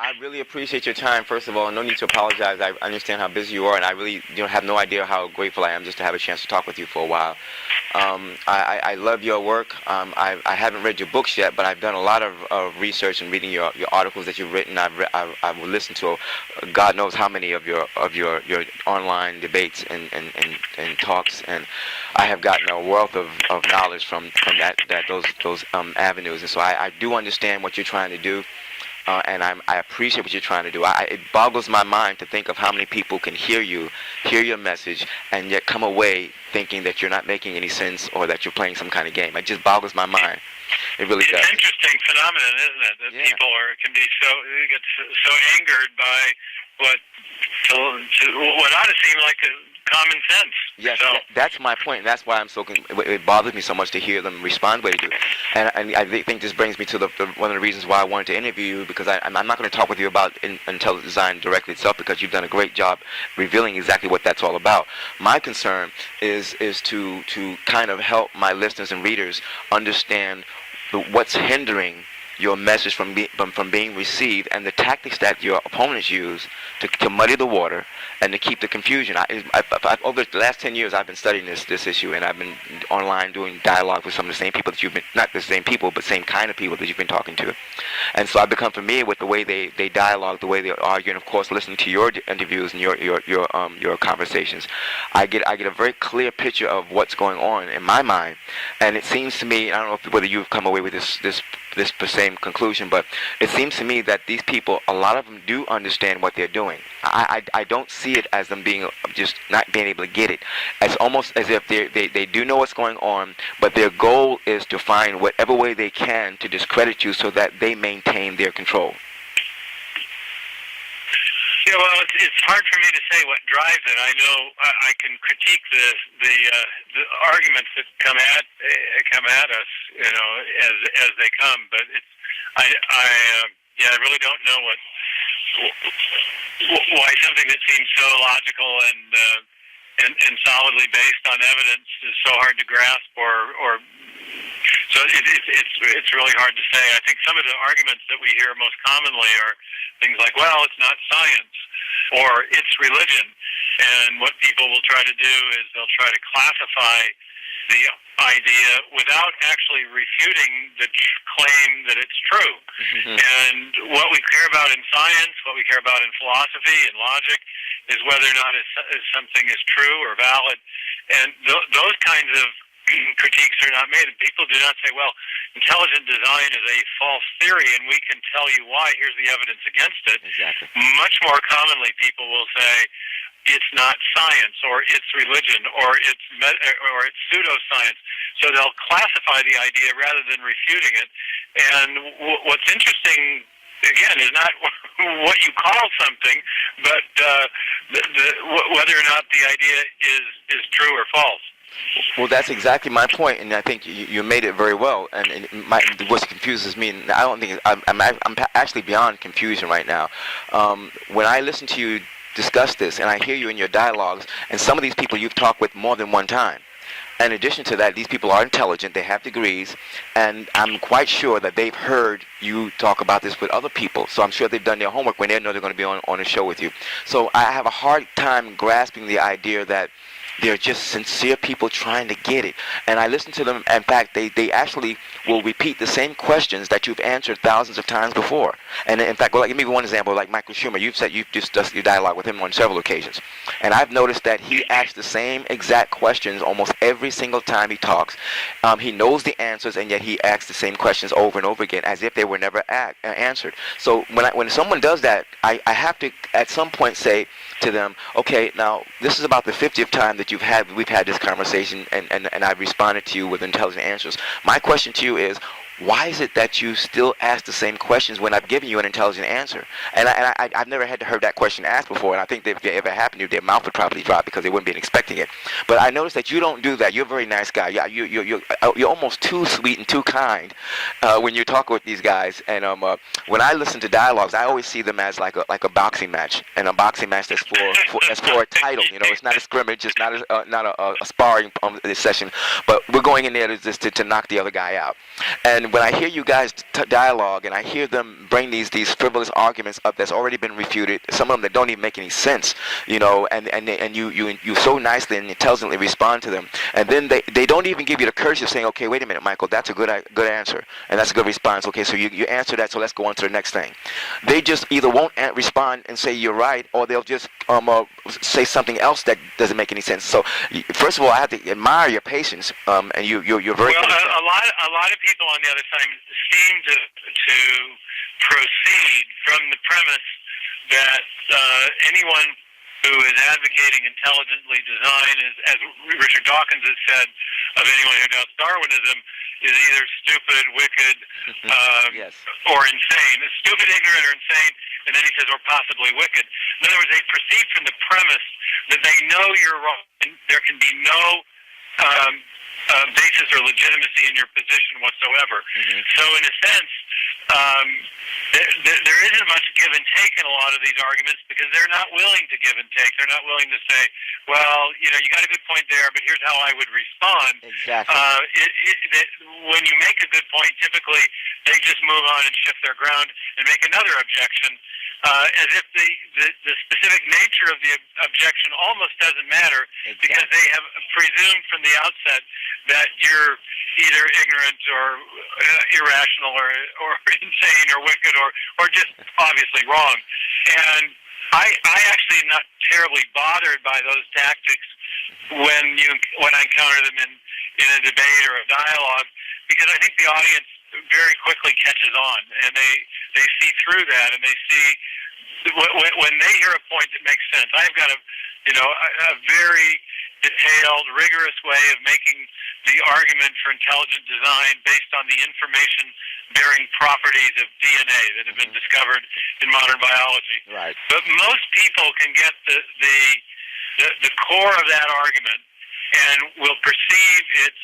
I really appreciate your time, first of all. No need to apologize. I understand how busy you are, and I really have no idea how grateful I am just to have a chance to talk with you for a while. I love your work. I haven't read your books yet, but I've done a lot of research and reading your articles that you've written. I've listened to God knows how many of your online debates and talks, and I have gotten a wealth of knowledge from those avenues. And so I do understand what you're trying to do. And I appreciate what you're trying to do. It boggles my mind to think of how many people can hear your message, and yet come away thinking that you're not making any sense or that you're playing some kind of game. It just boggles my mind. It really does. It's an interesting phenomenon, isn't it? That people can be get so angered by what ought to seem like common sense. Yes, that's my point. That's why it bothers me so much to hear them respond the way they do. And I think this brings me to one of the reasons why I wanted to interview you, because I'm not going to talk with you about intelligent design directly itself, because you've done a great job revealing exactly what that's all about. My concern is to kind of help my listeners and readers understand what's hindering your message from being received, and the tactics that your opponents use to muddy the water and to keep the confusion. Over the last 10 years, I've been studying this issue, and I've been online doing dialogue with some of the same people that you've been, not the same people, but same kind of people that you've been talking to. And so I've become familiar with the way they dialogue, the way they argue, and of course, listening to your interviews and your conversations, I get a very clear picture of what's going on in my mind. And it seems to me, I don't know whether you've come away with this same conclusion, but it seems to me that these people, a lot of them do understand what they're doing. I don't see it as them being just not being able to get it. It's almost as if they do know what's going on, but their goal is to find whatever way they can to discredit you so that they maintain their control. Yeah, well, it's hard for me to say what drives it. I know I can critique the arguments that come at us, as they come. But I really don't know why something that seems so logical and solidly based on evidence is so hard to grasp, or so it's really hard to say. I think some of the arguments that we hear most commonly are things like, well, it's not science, or it's religion. And what people will try to do is they'll try to classify the idea without actually refuting the claim that it's true. Mm-hmm. And what we care about in science, what we care about in philosophy and logic, is whether or not something is true or valid. And those kinds of critiques are not made. And people do not say, well, intelligent design is a false theory and we can tell you why. Here's the evidence against it. Exactly. Much more commonly, people will say, it's not science, or it's religion, or it's pseudoscience. So they'll classify the idea rather than refuting it. And what's interesting, again, is not what you call something, but whether or not the idea is true or false. Well, that's exactly my point, and I think you made it very well. And what confuses me, and I don't think I'm actually beyond confusion right now. When I listen to you discuss this, and I hear you in your dialogues, and some of these people you've talked with more than one time. In addition to that, these people are intelligent, they have degrees, and I'm quite sure that they've heard you talk about this with other people. So I'm sure they've done their homework when they know they're going to be on a show with you. So I have a hard time grasping the idea that they're just sincere people trying to get it. And I listen to them. In fact, they actually will repeat the same questions that you've answered thousands of times before. And in fact, give me one example, like Michael Schumer. You've said you've discussed your dialogue with him on several occasions. And I've noticed that he asks the same exact questions almost every single time he talks. He knows the answers, and yet he asks the same questions over and over again as if they were never answered. So when someone does that, I have to at some point say to them, okay, now this is about the 50th time that we've had this conversation, and I've responded to you with intelligent answers. My question to you is, why is it that you still ask the same questions when I've given you an intelligent answer? And I've never had to heard that question asked before, and I think that if it ever happened to you, their mouth would probably drop because they wouldn't be expecting it. But I noticed that you don't do that. You're a very nice guy. You're almost too sweet and too kind when you talk with these guys. And when I listen to dialogues, I always see them as like a boxing match, and a boxing match that's for a title. It's not a scrimmage, it's not a sparring session, but we're going in there to knock the other guy out. And when I hear you guys dialogue and I hear them bring these frivolous arguments up that's already been refuted, some of them that don't even make any sense, and you so nicely and intelligently respond to them, and then they don't even give you the courtesy of saying, okay, wait a minute, Michael, that's a good answer, and that's a good response. Okay, so you answer that, so let's go on to the next thing. They just either won't respond and say you're right, or they'll just say something else that doesn't make any sense. So first of all, I have to admire your patience, and you're very well. good at that. A lot of people on the other side seem to proceed from the premise that anyone who is advocating intelligently design is, as Richard Dawkins has said, of anyone who doubts Darwinism, is either stupid, wicked, Yes. or insane. Stupid, ignorant, or insane, and then he says, or possibly wicked. In other words, they proceed from the premise that they know you're wrong, and there can be no basis or legitimacy in your position whatsoever. Mm-hmm. So in a sense, there isn't much give and take in a lot of these arguments because they're not willing to give and take. They're not willing to say, well, you got a good point there, but here's how I would respond. Exactly. When you make a good point, typically they just move on and shift their ground and make another objection, as if the specific nature of the objection almost doesn't matter. Exactly. Because they have presumed from the outset that you're either ignorant or irrational or insane or wicked or just obviously wrong. And I actually am not terribly bothered by those tactics when I encounter them in a debate or a dialogue, because I think the audience very quickly catches on and they see through that, and they see when they hear a point that makes sense. I've got a very detailed, rigorous way of making the argument for intelligent design based on the information-bearing properties of DNA that have been discovered in modern biology. Right. But most people can get the core of that argument and will perceive its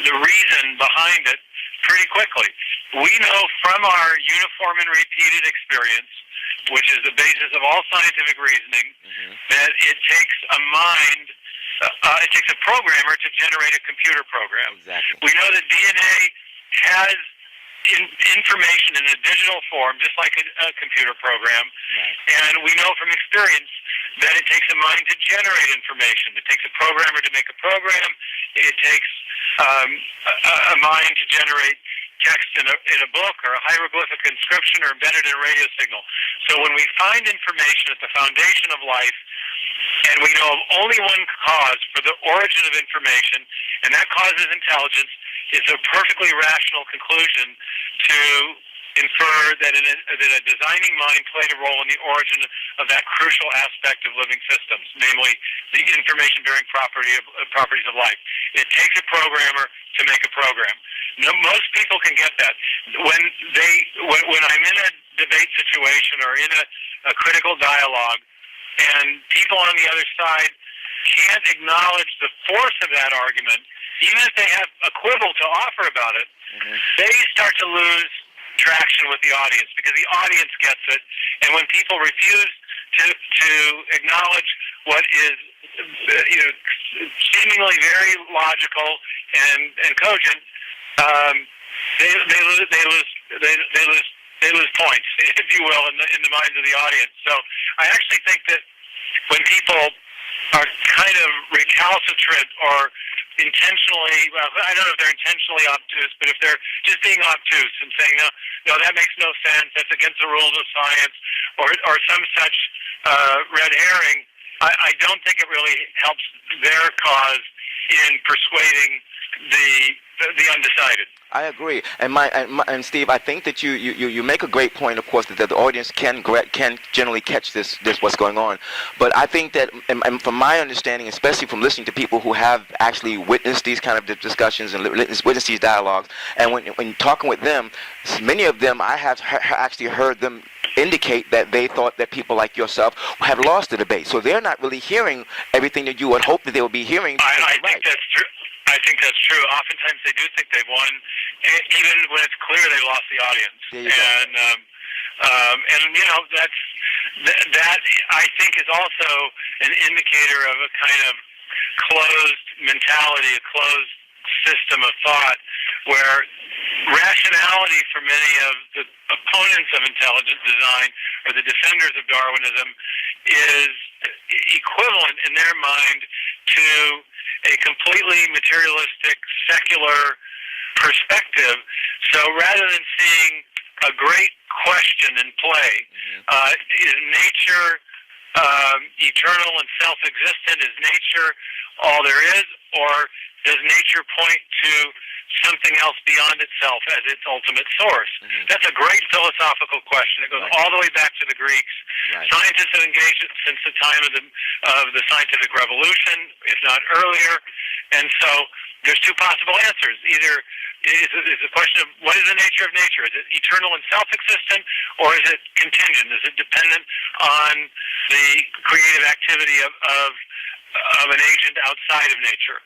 the reason behind it pretty quickly. We know from our uniform and repeated experience, which is the basis of all scientific reasoning, that it takes a mind, it takes a programmer to generate a computer program. Exactly. We know that DNA has information in a digital form, just like a computer program. Right. And we know from experience that it takes a mind to generate information. It takes a programmer to make a program. It takes a mind to generate text in a book or a hieroglyphic inscription or embedded in a radio signal. So when we find information at the foundation of life, and we know of only one cause for the origin of information, and that cause is intelligence, it's a perfectly rational conclusion to infer that a designing mind played a role in the origin of that crucial aspect of living systems, namely the information-bearing properties of life. It takes a programmer to make a program. Most people can get that. When I'm in a debate situation or in a critical dialogue, and people on the other side can't acknowledge the force of that argument, even if they have a quibble to offer about it, they start to lose traction with the audience because the audience gets it. And when people refuse to acknowledge what is seemingly very logical and cogent, they lose points, if you will, in the minds of the audience. So I actually think that when people are kind of recalcitrant or intentionally, well, I don't know if they're intentionally obtuse, but if they're just being obtuse and saying, no, that makes no sense, that's against the rules of science, or some such red herring, I don't think it really helps their cause in persuading the undecided. I agree, and Steve, I think that you make a great point. Of course, that the audience can generally catch this what's going on. But I think that, and from my understanding, especially from listening to people who have actually witnessed these kind of discussions and witnessed these dialogues, and when talking with them, many of them I have actually heard them indicate that they thought that people like yourself have lost the debate, so they're not really hearing everything that you would hope that they would be hearing. I think that's true. I think that's true. Oftentimes they do think they've won, even when it's clear they lost the audience. That I think is also an indicator of a kind of closed mentality, a closed system of thought where rationality for many of the opponents of intelligent design or the defenders of Darwinism is equivalent in their mind to a completely materialistic, secular perspective. So rather than seeing a great question in play, is nature eternal and self-existent? Is nature all there is? Or does nature point to something else beyond itself as its ultimate source? That's a great philosophical question. It goes all the way back to the Greeks. Scientists have engaged it since the time of the scientific revolution, if not earlier. And so there's two possible answers. Either is the question of what is the nature of nature? Is it eternal and self-existent, or is it contingent? Is it dependent on the creative activity of an agent outside of nature?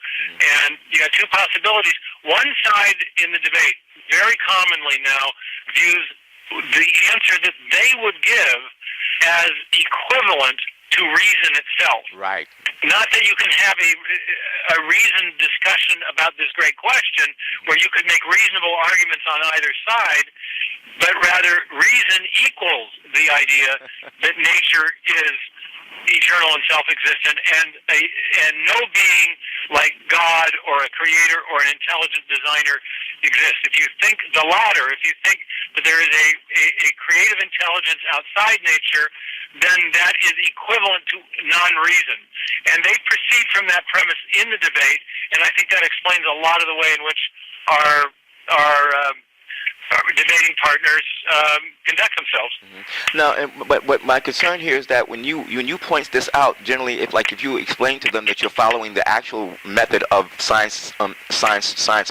And you got two possibilities. One side in the debate very commonly now views the answer that they would give as equivalent to reason itself. Right. Not that you can have a reasoned discussion about this great question where you could make reasonable arguments on either side, but rather reason equals the idea that nature is eternal and self-existent, and no being like God or a creator or an intelligent designer exists. If you think the latter, if you think that there is a creative intelligence outside nature, then that is equivalent to non-reason. And they proceed from that premise in the debate, and I think that explains a lot of the way in which our debating partners conduct themselves. Now, but my concern here is that when you point this out, generally, if you explain to them that you're following the actual method of science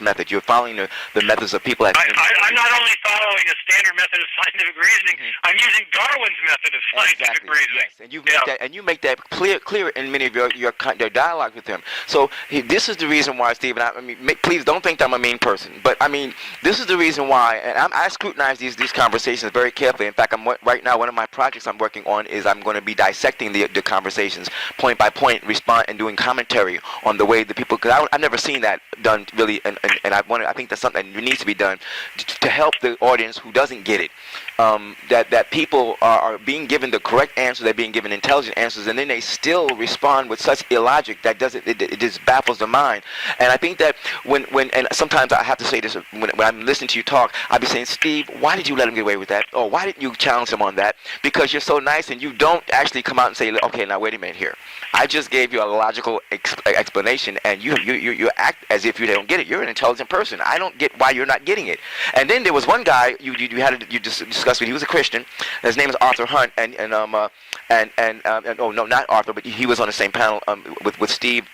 method, you're following the methods of people. I'm not only following a standard method of scientific reasoning. I'm using Darwin's method of scientific reasoning. Yes, and you make that clear in many of your dialogue with him. So this is the reason why, Stephen. I mean, please don't think I'm a mean person, but I mean, this is the reason why. And I scrutinize these conversations very carefully. In fact, right now, one of my projects I'm working on is I'm going to be dissecting the conversations point by point, and doing commentary on the way the people. Because I've never seen that done really, and I think that's something that needs to be done to help the audience who doesn't get it. That people are being given the correct answer, they're being given intelligent answers, and then they still respond with such illogic that it just baffles the mind. And I think that when and sometimes I have to say this when I'm listening to you talk, I'll be saying, Steve, why did you let him get away with that? Or why didn't you challenge him on that? Because you're so nice and you don't actually come out and say, okay, now wait a minute here. I just gave you a logical explanation, and you act as if you don't get it. You're an intelligent person. I don't get why you're not getting it. And then there was one guy you discussed with. He was a Christian. His name is Arthur Hunt, oh no, not Arthur, but he was on the same panel with Steve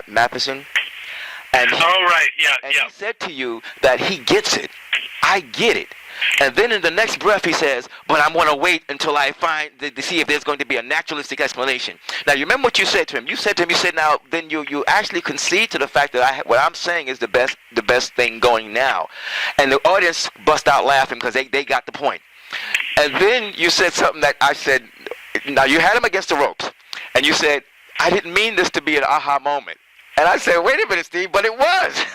Matheson. And he said to you that he gets it. I get it. And then in the next breath he says, but I'm going to wait until I find to see if there's going to be a naturalistic explanation. Now you remember what you said to him. You said now then you actually concede to the fact that what I'm saying is the best thing going now. And the audience bust out laughing because they got the point. And then you said something that I said, now you had him against the ropes. And you said, I didn't mean this to be an aha moment. And I said, wait a minute, Steve, but it was.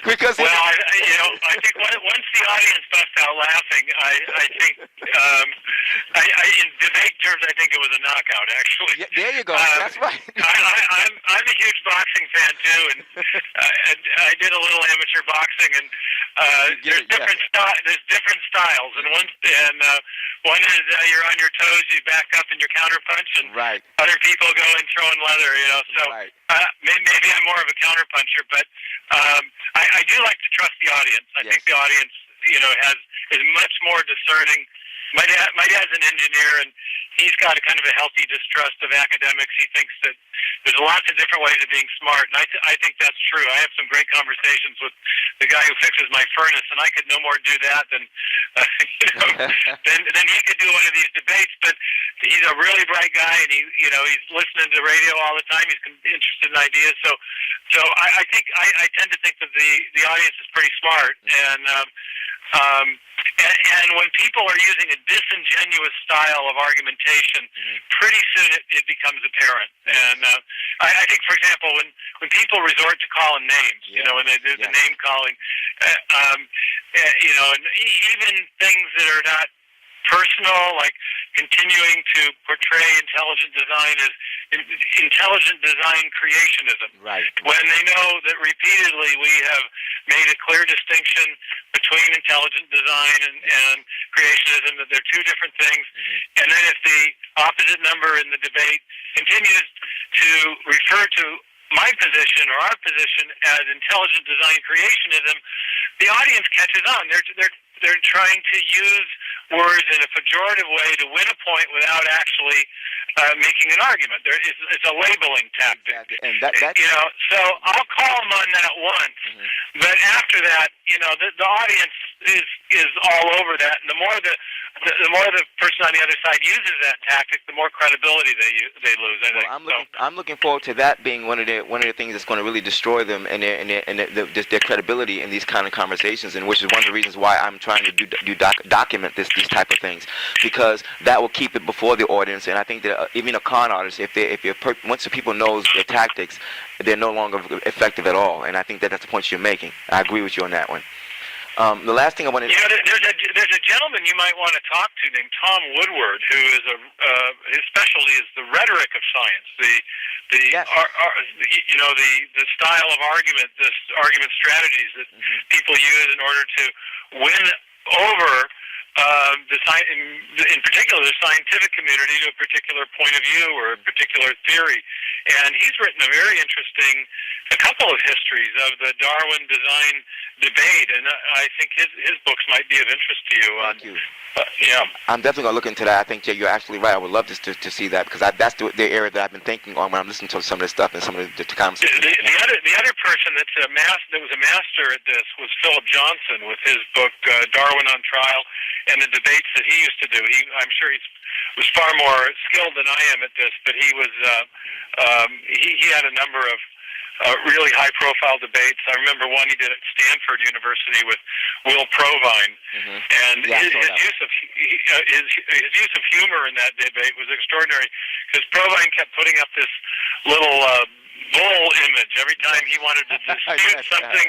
Because I think once the audience bust out laughing, I think in debate terms, I think it was a knockout. Actually, there you go. That's right. I'm a huge boxing fan too, and I did a little amateur boxing, and there's different styles, and one is you're on your toes, you back up and you counter punch, and other people go in throwing leather. So maybe I'm more of a counter puncher, but I do like to trust the audience. I think the audience, is much more discerning. My dad's an engineer, and he's got a kind of a healthy distrust of academics. He thinks that there's lots of different ways of being smart, and I think that's true. I have some great conversations with the guy who fixes my furnace, and I could no more do that than than he could do one of these debates. But he's a really bright guy, and he's listening to radio all the time. He's interested in ideas. So I think I tend to think that the audience is pretty smart, and And when people are using a disingenuous style of argumentation, pretty soon it becomes apparent. And I think, for example, when people resort to calling names, when they do the name calling, and even things that are not personal, like continuing to portray intelligent design as intelligent design creationism. Right. When they know that repeatedly we have made a clear distinction between intelligent design and creationism, that they're two different things. And then if the opposite number in the debate continues to refer to my position or our position as intelligent design creationism, the audience catches on. They're trying to use words in a pejorative way to win a point without actually making an argument. It's a labeling tactic. And so I'll call them on that once, but after that, the audience is all over that, and the more the person on the other side uses that tactic, the more credibility they lose. I'm looking forward to that being one of the things that's going to really destroy them and their credibility in these kind of conversations, and which is one of the reasons why I'm trying to document these type of things, because that will keep it before the audience. And I think that even a con artist, once the people knows their tactics, they're no longer effective at all. And I think that's the point you're making. I agree with you on that one. The last thing I wanted. There's a gentleman you might want to talk to named Tom Woodward, who is his specialty is the rhetoric of science, the style of argument, the argument strategies that people use in order to win over in particular the scientific community to a particular point of view or a particular theory. And he's written a couple of histories of the Darwin design debate, and I think his books might be of interest to you. Thank you. Yeah. I'm definitely going to look into that. I think, Jay, you're absolutely right. I would love to see that, because that's the area that I've been thinking on when I'm listening to some of this stuff and some of the conversations. The other person that was a master at this was Philip Johnson with his book Darwin on Trial and the debates that he used to do. I'm sure he was far more skilled than I am at this, but he was he had a number of really high-profile debates. I remember one he did at Stanford University with Will Provine, and his use of humor in that debate was extraordinary, because Provine kept putting up this little bull image every time he wanted to dispute something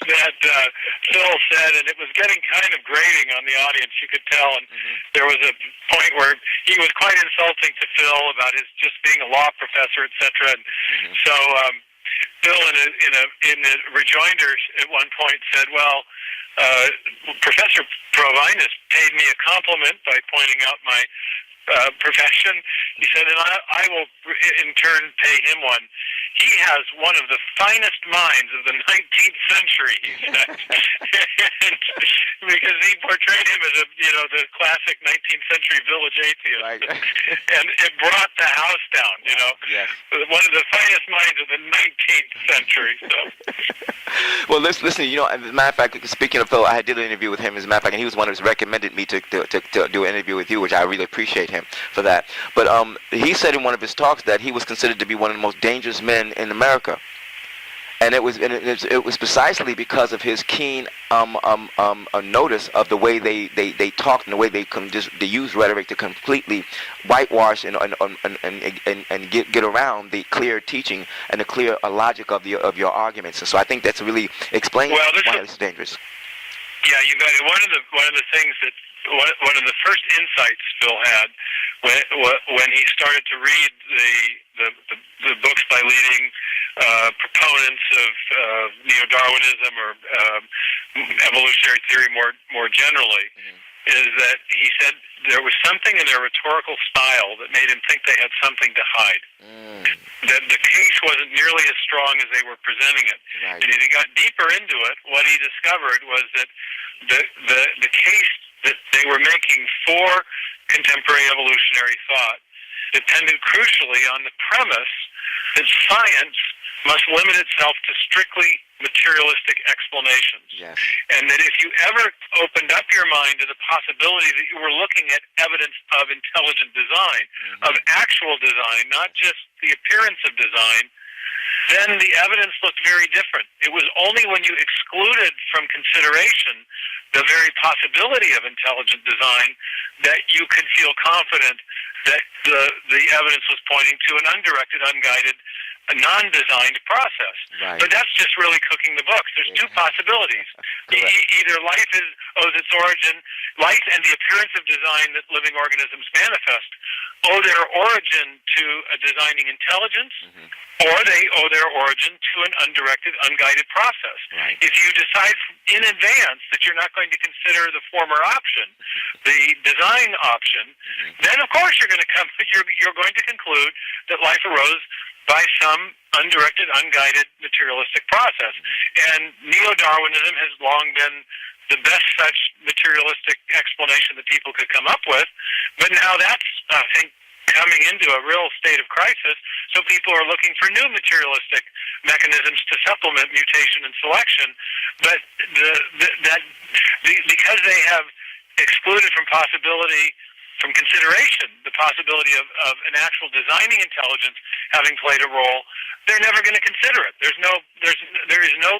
that Phil said, and it was getting kind of grating on the audience, you could tell. And there was a point where he was quite insulting to Phil about his just being a law professor, etc. And so Phil, in the rejoinder at one point, said, "Well, Professor Provine has paid me a compliment by pointing out my profession." He said, "and I will in turn pay him one. He has one of the finest minds of the 19th century," he said, because he portrayed him as the classic 19th century village atheist, right. and it brought the house down. Yes. One of the finest minds of the 19th century. So. Well, listen. As a matter of fact, speaking of Phil, I did an interview with him. As a matter of fact, and he was one who's recommended me to do an interview with you, which I really appreciate him for that. But he said in one of his talks that he was considered to be one of the most dangerous men in America, and it was precisely because of his keen notice of the way they talk and the way they use rhetoric to completely whitewash and get around the clear teaching and the clear logic of your arguments. And so I think that's really explains why it's dangerous. Yeah, you bet. One of the things that one of the first insights Phil had when he started to read the books by leading proponents of neo-Darwinism or evolutionary theory more generally, is that he said there was something in their rhetorical style that made him think they had something to hide. That the case wasn't nearly as strong as they were presenting it. Right. And as he got deeper into it, what he discovered was that the case that they were making for contemporary evolutionary thought depended crucially on the premise that science must limit itself to strictly materialistic explanations. Yes. And that if you ever opened up your mind to the possibility that you were looking at evidence of intelligent design, of actual design, not just the appearance of design, then the evidence looked very different. It was only when you excluded from consideration the very possibility of intelligent design that you could feel confident that the evidence was pointing to an undirected, unguided, a non-designed process. Right. But that's just really cooking the books. There's two possibilities. Either life owes its origin, life and the appearance of design that living organisms manifest owe their origin to a designing intelligence, or they owe their origin to an undirected, unguided process. Right. If you decide in advance that you're not going to consider the former option, the design option, then of course you're going to conclude that life arose by some undirected, unguided, materialistic process. And neo-Darwinism has long been the best such materialistic explanation that people could come up with, but now that's, I think, coming into a real state of crisis, so people are looking for new materialistic mechanisms to supplement mutation and selection, but because they have excluded from consideration the possibility of an actual designing intelligence having played a role, they're never going to consider it. There is no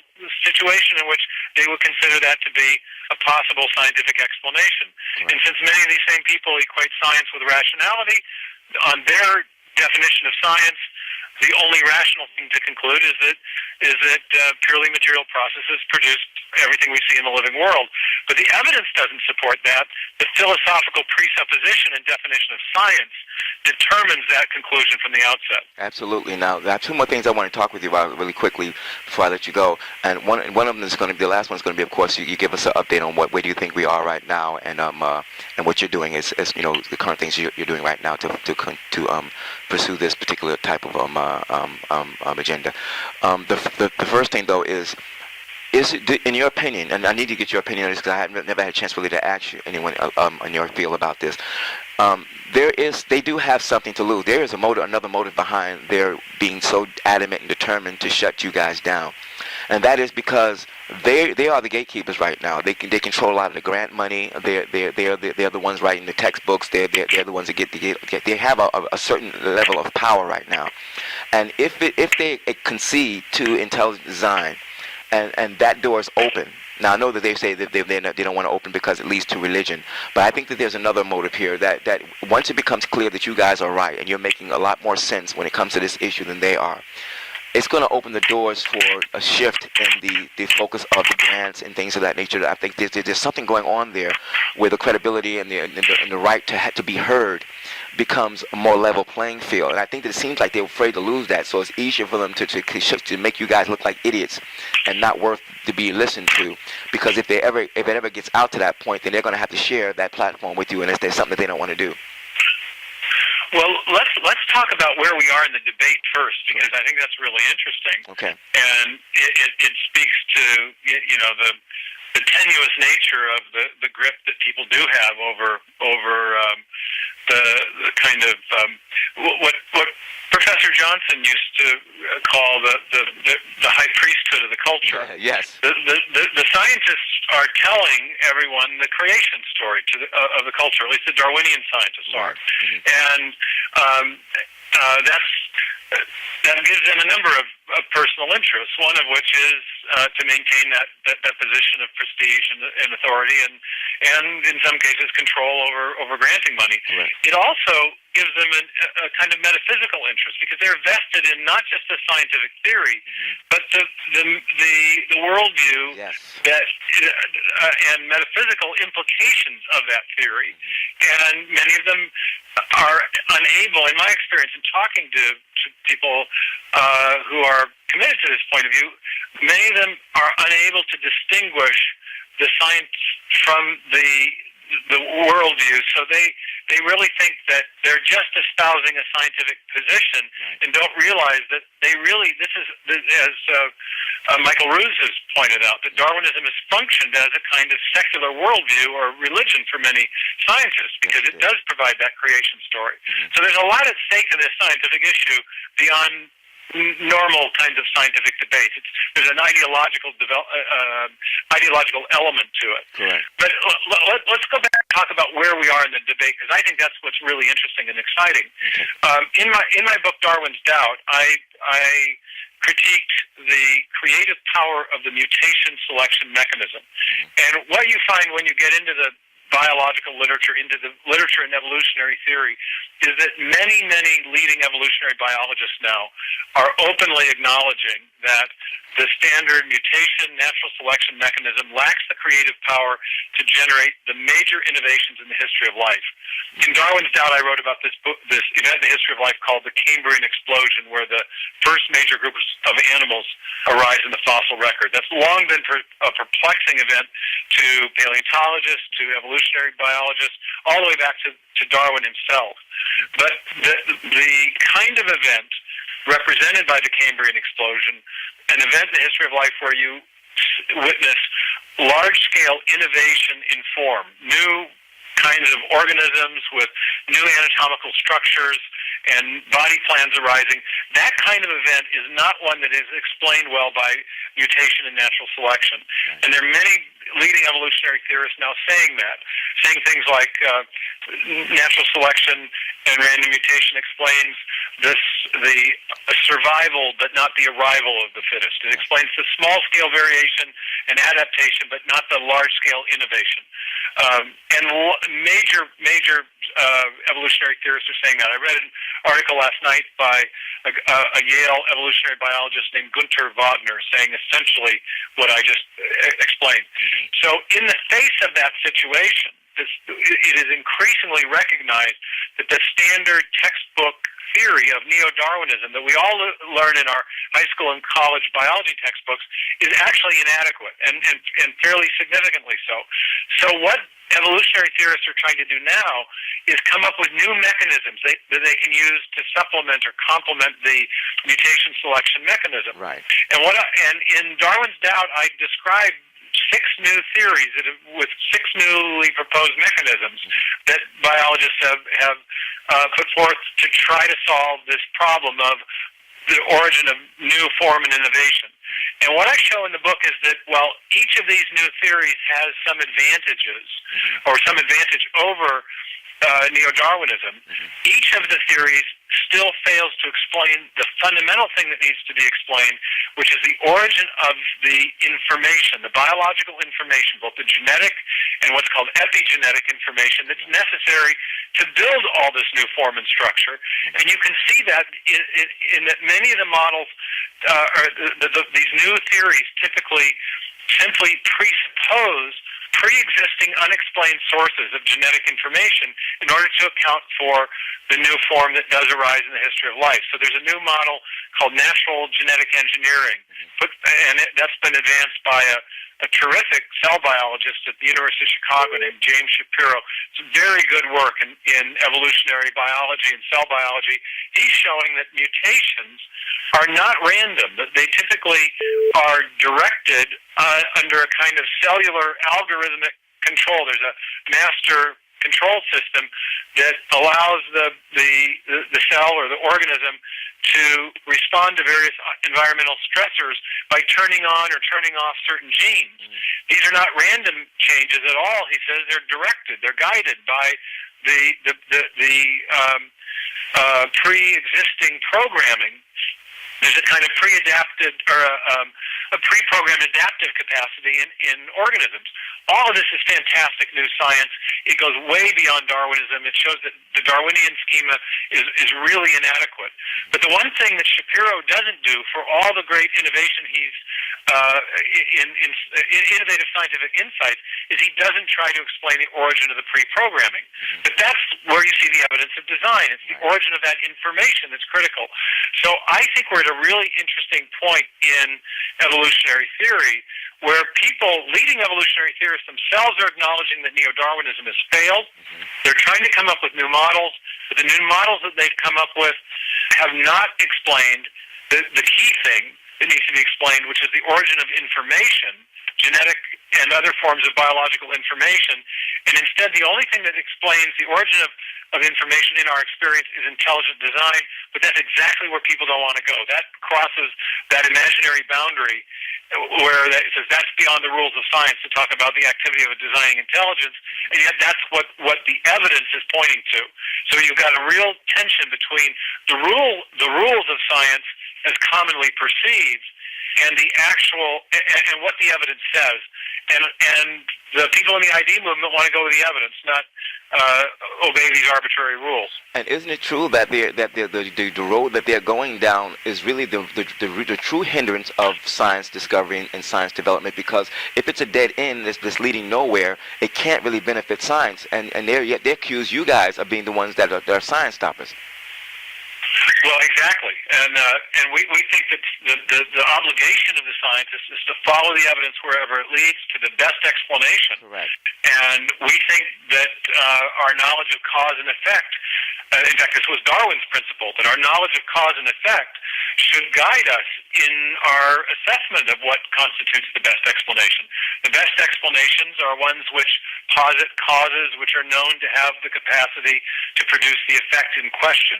situation in which they would consider that to be a possible scientific explanation. Right. And since many of these same people equate science with rationality, on their definition of science, the only rational thing to conclude is that purely material processes produce everything we see in the living world. But the evidence doesn't support that. The philosophical presupposition and definition of science determines that conclusion from the outset. Absolutely. Now, there are two more things I want to talk with you about really quickly before I let you go. And one of them is going to be, the last one is going to be, of course, you give us an update on where do you think we are right now, and what you're doing is the current things you're doing right now to pursue this particular type of agenda. The first thing, though, is it, in your opinion, and I need to get your opinion on this because I have never had a chance really to ask anyone on your feel about this. They do have something to lose. There is another motive behind their being so adamant and determined to shut you guys down, and that is because they are the gatekeepers right now. They control a lot of the grant money. They're the ones writing the textbooks. They're the ones that they have a certain level of power right now, and if they concede to intelligent design, and that door is open. Now, I know that they say that they don't want to open because it leads to religion, but I think that there's another motive here, that once it becomes clear that you guys are right and you're making a lot more sense when it comes to this issue than they are, it's going to open the doors for a shift in the focus of the grants and things of that nature. I think there's something going on there where the credibility and the right to be heard becomes a more level playing field. And I think that it seems like they're afraid to lose that, so it's easier for them to make you guys look like idiots and not worth to be listened to. Because if it ever gets out to that point, then they're going to have to share that platform with you, and there's something that they don't want to do. Well, let's talk about where we are in the debate first, because I think that's really interesting. Okay. And it speaks to the tenuous nature of the grip that people do have over the kind of what Professor Johnson used to call the high priesthood of the culture. Yes. The scientists are telling everyone the creation story of the culture. At least the Darwinian scientists are, and that gives them a number of personal interests. One of which is to maintain that position of prestige and authority, and in some cases control over granting money. Right. It also gives them a kind of metaphysical interest, because they're vested in not just the scientific theory, but the worldview that and metaphysical implications of that theory. And many of them are unable, in my experience in talking to people who are committed to this point of view, many of them are unable to distinguish the science from the worldview. So they really think that they're just espousing a scientific position and don't realize that this is, as Michael Ruse has pointed out, that Darwinism has functioned as a kind of secular worldview or religion for many scientists, because it does provide that creation story. So there's a lot at stake in this scientific issue beyond normal kinds of scientific debates. There's an ideological element to it. Correct. But let's go back and talk about where we are in the debate, because I think that's what's really interesting and exciting. In my book Darwin's Doubt, I critiqued the creative power of the mutation selection mechanism. And what you find when you get into the biological literature, into the literature in evolutionary theory, is that many, many leading evolutionary biologists now are openly acknowledging that the standard mutation natural selection mechanism lacks the creative power to generate the major innovations in the history of life. In Darwin's Doubt, I wrote about this event in the history of life called the Cambrian explosion, where the first major group of animals arise in the fossil record. That's long been a perplexing event to paleontologists, to evolutionary biologists, all the way back to Darwin himself. But the kind of event represented by the Cambrian explosion, an event in the history of life where you witness large-scale innovation in form, new kinds of organisms with new anatomical structures and body plans arising, that kind of event is not one that is explained well by mutation and natural selection. And there are many leading evolutionary theorists now saying things like natural selection and random mutation explains the survival but not the arrival of the fittest. It explains the small-scale variation and adaptation but not the large-scale innovation. And major evolutionary theorists are saying that. I read an article last night by a Yale evolutionary biologist named Gunther Wagner saying essentially what I just explained. So in the face of that situation, it is increasingly recognized that the standard textbook theory of neo-Darwinism that we all learn in our high school and college biology textbooks is actually inadequate and fairly significantly so. So what evolutionary theorists are trying to do now is come up with new mechanisms that they can use to supplement or complement the mutation selection mechanism. Right. And in Darwin's Doubt, I described 6 new theories with 6 newly proposed mechanisms that biologists have put forth to try to solve this problem of the origin of new form and innovation. And what I show in the book is that, while each of these new theories has some advantages or some advantage over neo-Darwinism, each of the theories still fails to explain the fundamental thing that needs to be explained, which is the origin of the information, the biological information, both the genetic and what's called epigenetic information that's necessary to build all this new form and structure. And you can see that in that many of the models, these new theories typically simply presuppose pre-existing unexplained sources of genetic information in order to account for the new form that does arise in the history of life. So there's a new model called natural genetic engineering, and that's been advanced by a terrific cell biologist at the University of Chicago named James Shapiro. It's very good work in evolutionary biology and cell biology. He's showing that mutations are not random, that they typically are directed under a kind of cellular algorithmic control. There's a master control system that allows the cell or the organism to respond to various environmental stressors by turning on or turning off certain genes. These are not random changes at all, he says. They're directed. They're guided by the pre-existing programming. There's a kind of pre-adapted or a pre-programmed adaptive capacity in organisms. All of this is fantastic new science. It goes way beyond Darwinism. It shows that the Darwinian schema is really inadequate. But the one thing that Shapiro doesn't do, for all the great innovation he's in innovative scientific insights, is he doesn't try to explain the origin of the pre-programming. But that's where you see the evidence of design. It's the origin of that information that's critical. So I think we're at a really interesting point in evolutionary theory where leading evolutionary theorists themselves are acknowledging that neo-Darwinism has failed. They're trying to come up with new models, but the new models that they've come up with have not explained the key thing that needs to be explained, which is the origin of information, genetic and other forms of biological information. And instead, the only thing that explains the origin of information in our experience is intelligent design, but that's exactly where people don't want to go. That crosses that imaginary boundary where it says that's beyond the rules of science to talk about the activity of a designing intelligence, and yet that's what the evidence is pointing to. So you've got a real tension between the rules of science as commonly perceived and the actual and what the evidence says. And the people in the ID movement want to go with the evidence, not obey these arbitrary rules. And isn't it true that the road that they're going down is really the true hindrance of science discovery and science development? Because if it's a dead end that's leading nowhere, it can't really benefit science. And they accuse you guys of being the ones that are science stoppers. Well, exactly, and we think that the obligation of the scientist is to follow the evidence wherever it leads to the best explanation. Correct. And we think that our knowledge of cause and effect, in fact, this was Darwin's principle, that our knowledge of cause and effect should guide us in our assessment of what constitutes the best explanation. The best explanations are ones which posit causes which are known to have the capacity to produce the effect in question.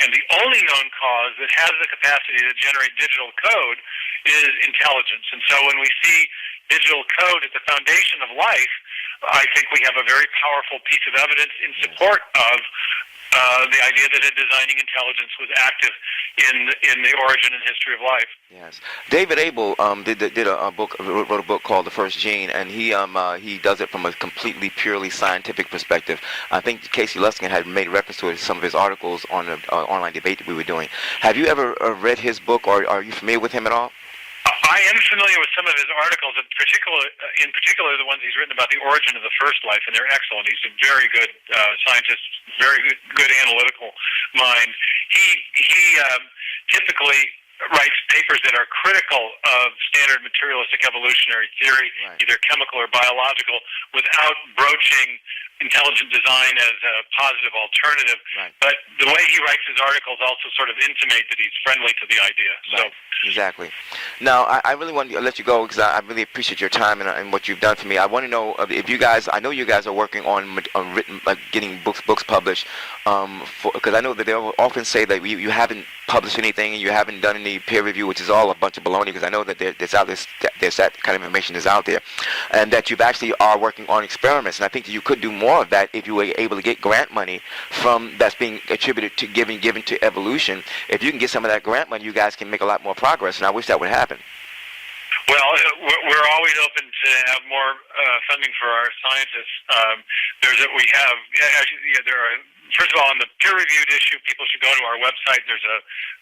And the only known cause that has the capacity to generate digital code is intelligence. And so when we see digital code at the foundation of life, I think we have a very powerful piece of evidence in support of the idea that a designing intelligence was active in the origin and history of life. Yes, David Abel wrote a book called The First Gene, and he does it from a completely purely scientific perspective. I think Casey Luskin had made reference to it in some of his articles on the online debate that we were doing. Have you ever read his book, or are you familiar with him at all? I am familiar with some of his articles, in particular the ones he's written about the origin of the first life, and they're excellent. He's a very good scientist, very good analytical mind. He typically writes papers that are critical of standard materialistic evolutionary theory, right, either chemical or biological, without broaching intelligent design as a positive alternative. Right. But the way he writes his articles also sort of intimate that he's friendly to the idea. Right. So exactly. Now, I really want to let you go because I really appreciate your time and what you've done for me. I want to know if you guys, I know you guys are working on written, like getting books published, because I know that they often say that you haven't published anything and you haven't done any peer review, which is all a bunch of baloney, because I know that there's that kind of information is out there, and that you actually are working on experiments, and I think that you could do more of that if you were able to get grant money from that's being attributed to given to evolution. If you can get some of that grant money, you guys can make a lot more progress, and I wish that would happen. Well, we're always open to have more funding for our scientists. There are. First of all, on the peer-reviewed issue, people should go to our website. There's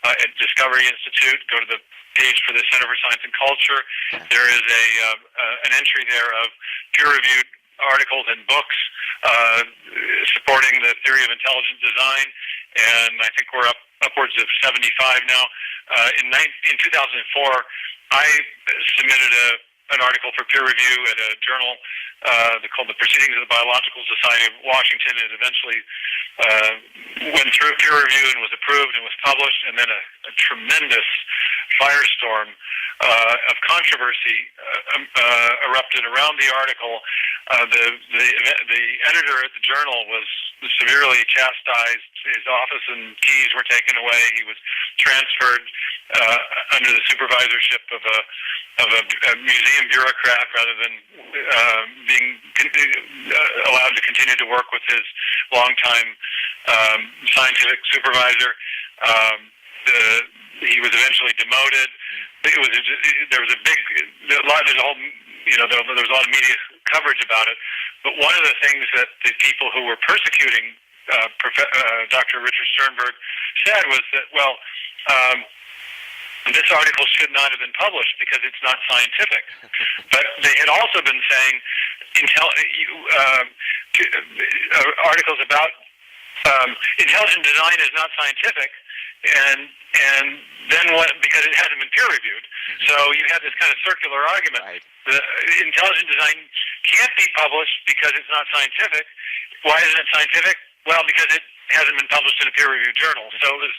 at Discovery Institute. Go to the page for the Center for Science and Culture. There is an entry there of peer-reviewed articles and books supporting the theory of intelligent design, and I think we're upwards of 75 now. In 2004, I submitted an article for peer review at a journal called the Proceedings of the Biological Society of Washington. It eventually went through peer review and was approved and was published, and then a tremendous firestorm of controversy erupted around the article. The editor at the journal was severely chastised. His office and keys were taken away. He was transferred under the supervisorship of a museum bureaucrat rather than being allowed to continue to work with his longtime scientific supervisor. He was eventually demoted. There was a lot of media coverage about it. But one of the things that the people who were persecuting Dr. Richard Sternberg said was that, this article should not have been published because it's not scientific. But they had also been saying articles about intelligent design is not scientific, and then because it hasn't been peer reviewed. Mm-hmm. So you have this kind of circular argument. Right. The intelligent design can't be published because it's not scientific. Why isn't it scientific? Well, because it hasn't been published in a peer-reviewed journal. So it was,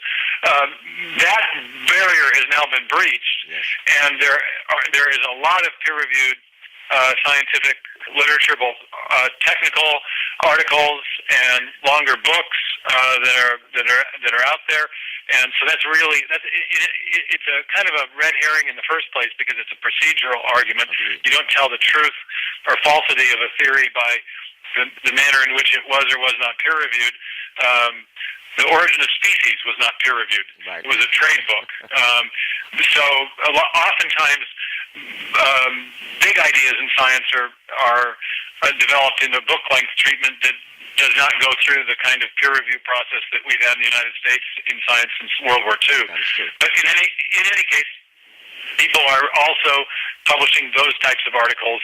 that barrier has now been breached, yes. And there is a lot of peer-reviewed scientific literature, both technical articles and longer books that are out there. And so it's a kind of a red herring in the first place because it's a procedural argument. You don't tell the truth or falsity of a theory by the manner in which it was or was not peer reviewed. The Origin of Species was not peer-reviewed. Right. It was a trade book. So oftentimes, big ideas in science are developed in a book-length treatment that does not go through the kind of peer review process that we've had in the United States in science since World War II. That is true. But in any case, people are also publishing those types of articles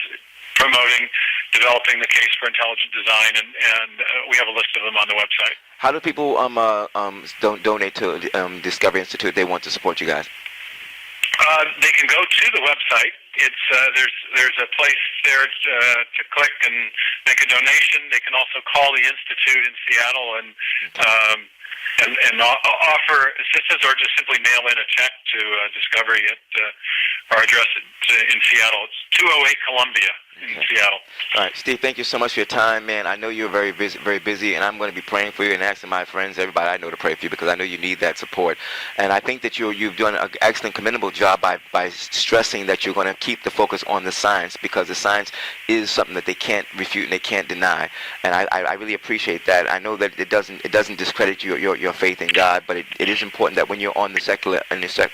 promoting developing the case for intelligent design, and we have a list of them on the website. How do people donate to Discovery Institute if they want to support you guys? They can go to the website. It's there's a place there to click and make a donation. They can also call the institute in Seattle and offer assistance, or just simply mail in a check to Discovery at our address in Seattle. It's 208 Columbia in Seattle. All right, Steve, thank you so much for your time, man. I know you're very busy, and I'm going to be praying for you and asking my friends, everybody I know, to pray for you, because I know you need that support. And I think that you've done an excellent, commendable job by stressing that you're going to keep the focus on the science, because the science is something that they can't refute and they can't deny. And I really appreciate that. I know that it doesn't discredit your faith in God, but it is important that when you're on the secular industry,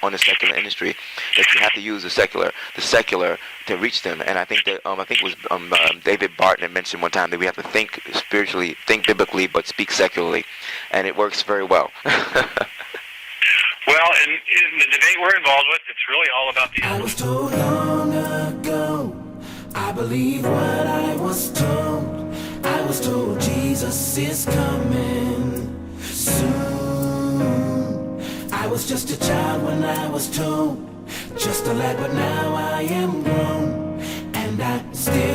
that you have to use the secular to reach them. And I think that it was David Barton that mentioned one time that we have to think spiritually, think biblically, but speak secularly, and it works very well. Well, in the debate we're involved with, it's really all about the... I was told long ago, I believe what I was told. I was told Jesus is coming soon. I was just a child when I was told, just a lad, but now I am grown, and I still